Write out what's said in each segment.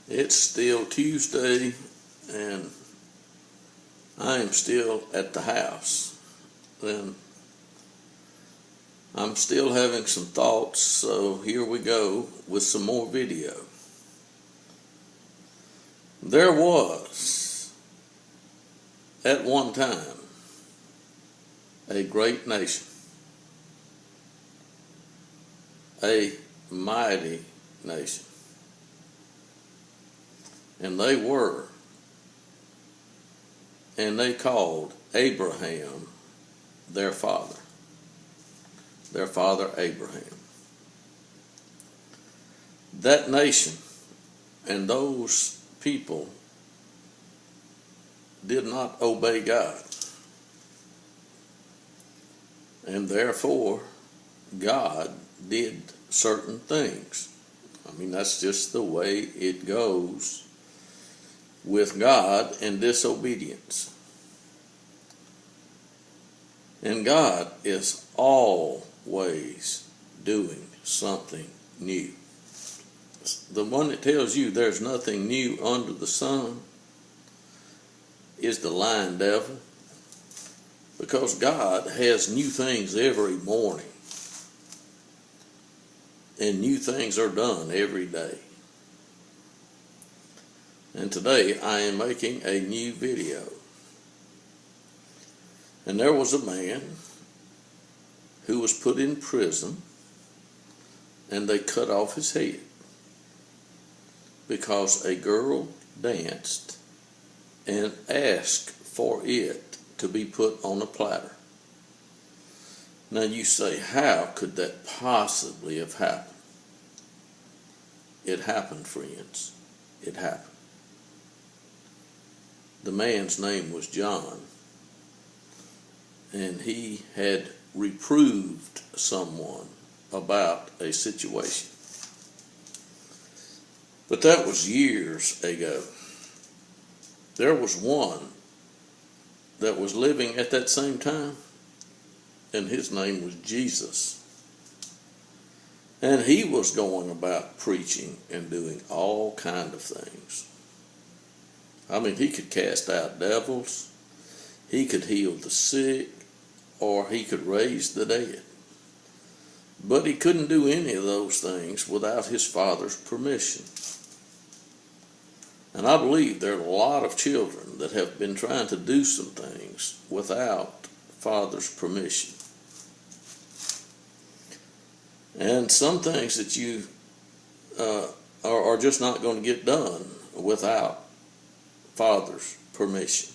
It's still Tuesday, and I am still at the house. And I'm still having some thoughts, so here we go with some more video. There was, at one time, a great nation, a mighty nation. And they called Abraham their father Abraham. That nation and those people did not obey God. And therefore, God did certain things. I mean, that's just the way it goes with God and disobedience. And God is always doing something new. The one that tells you there's nothing new under the sun is the lying devil, because God has new things every morning, and new things are done every day. And today I am making a new video. And there was a man who was put in prison, and they cut off his head because a girl danced and asked for it to be put on a platter. Now you say, how could that possibly have happened? It happened, friends. It happened. The man's name was John, and he had reproved someone about a situation. But that was years ago. There was one that was living at that same time, and his name was Jesus. And he was going about preaching and doing all kind of things. I mean, he could cast out devils, he could heal the sick, or he could raise the dead. But he couldn't do any of those things without his Father's permission. And I believe there are a lot of children that have been trying to do some things without Father's permission. And some things that you are just not going to get done without Father's permission,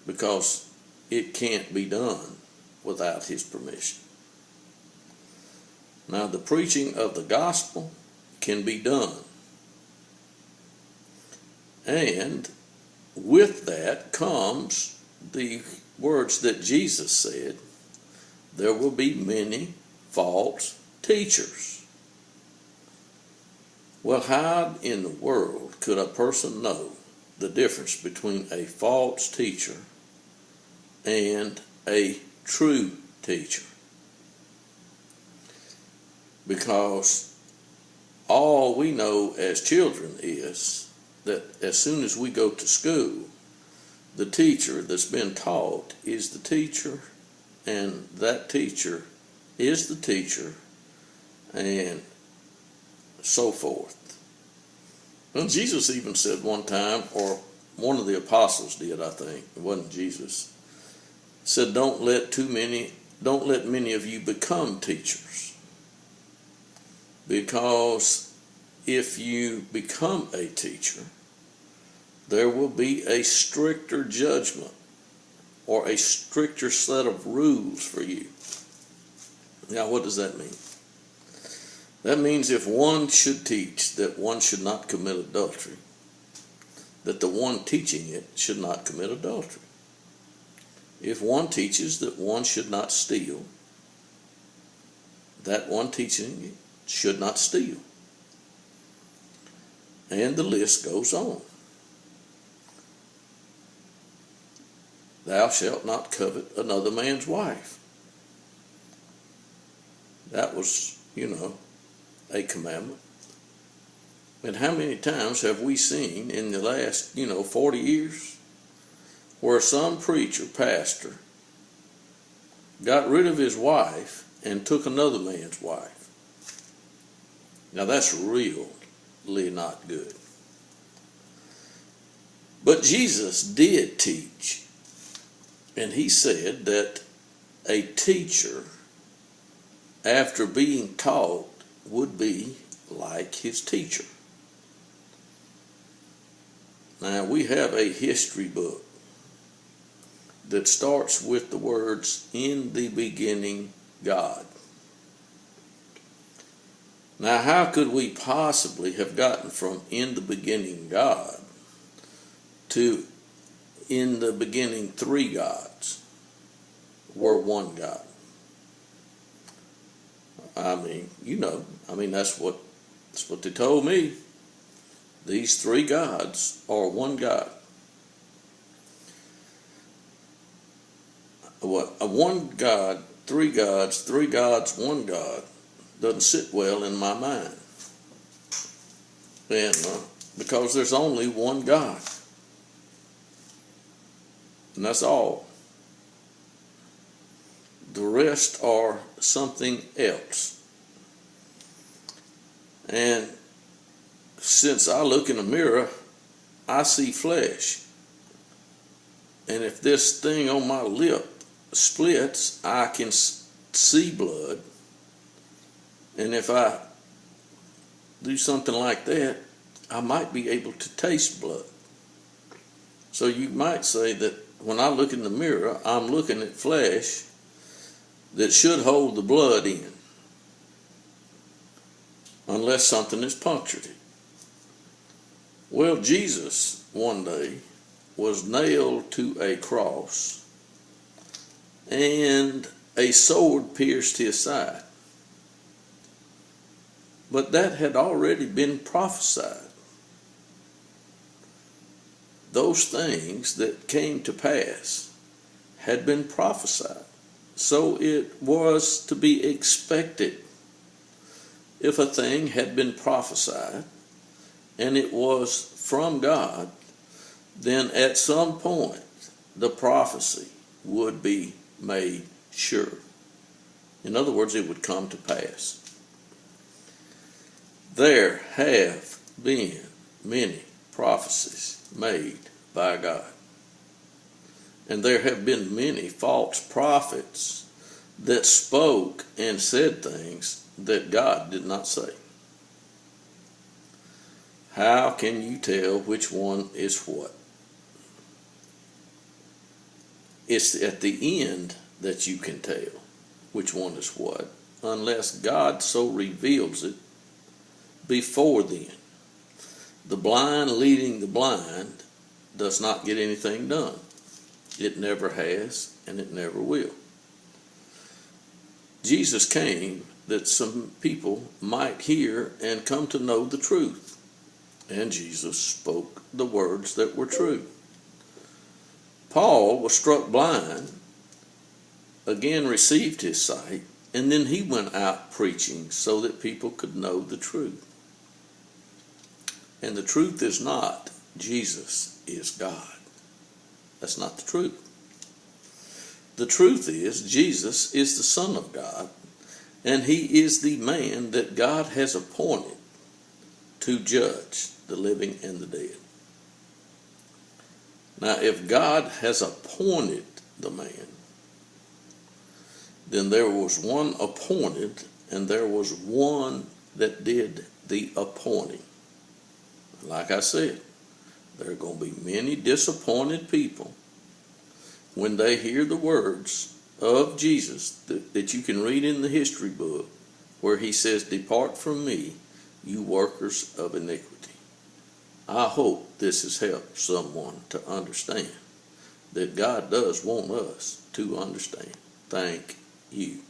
because it can't be done without his permission. Now, the preaching of the gospel can be done. And with that comes the words that Jesus said, there will be many false teachers. Well, how in the world could a person know the difference between a false teacher and a true teacher? Because all we know as children is that as soon as we go to school, the teacher that's been taught is the teacher, and that teacher is the teacher, and so forth. And Jesus even said one time, or one of the apostles did, I think, it wasn't Jesus, said, don't let many of you become teachers. Because if you become a teacher, there will be a stricter judgment or a stricter set of rules for you. Now, what does that mean? That means if one should teach that one should not commit adultery, that the one teaching it should not commit adultery. If one teaches that one should not steal, that one teaching it should not steal. And the list goes on. Thou shalt not covet another man's wife. That was, a commandment. And how many times have we seen in the last, 40 years where some preacher, pastor, got rid of his wife and took another man's wife? Now that's really not good. But Jesus did teach, and he said that a teacher, after being taught, would be like his teacher. Now, we have a history book that starts with the words, "In the beginning, God." Now, how could we possibly have gotten from "in the beginning, God" to "in the beginning, three gods were one God"? That's what they told me. These three gods are one God. A one God, three gods, one God doesn't sit well in my mind. And because there's only one God. And that's all. The rest are something else. And since I look in the mirror, I see flesh. And if this thing on my lip splits, I can see blood. And if I do something like that, I might be able to taste blood. So you might say that when I look in the mirror, I'm looking at flesh that should hold the blood in, unless something is punctured it. Well, Jesus one day was nailed to a cross and a sword pierced his side. But that had already been prophesied. Those things that came to pass had been prophesied. So it was to be expected. If a thing had been prophesied and it was from God, then at some point the prophecy would be made sure. In other words, it would come to pass. There have been many prophecies made by God. And there have been many false prophets that spoke and said things that God did not say. How can you tell which one is what? It's at the end that you can tell which one is what, unless God so reveals it before then. The blind leading the blind does not get anything done. It never has, and it never will. Jesus came that some people might hear and come to know the truth. And Jesus spoke the words that were true. Paul was struck blind, again received his sight, and then he went out preaching so that people could know the truth. And the truth is not Jesus is God. That's not the truth. The truth is Jesus is the Son of God, and he is the man that God has appointed to judge the living and the dead. Now, if God has appointed the man, then there was one appointed and there was one that did the appointing. Like I said, there are going to be many disappointed people when they hear the words of Jesus that you can read in the history book where he says, "Depart from me, you workers of iniquity." I hope this has helped someone to understand that God does want us to understand. Thank you.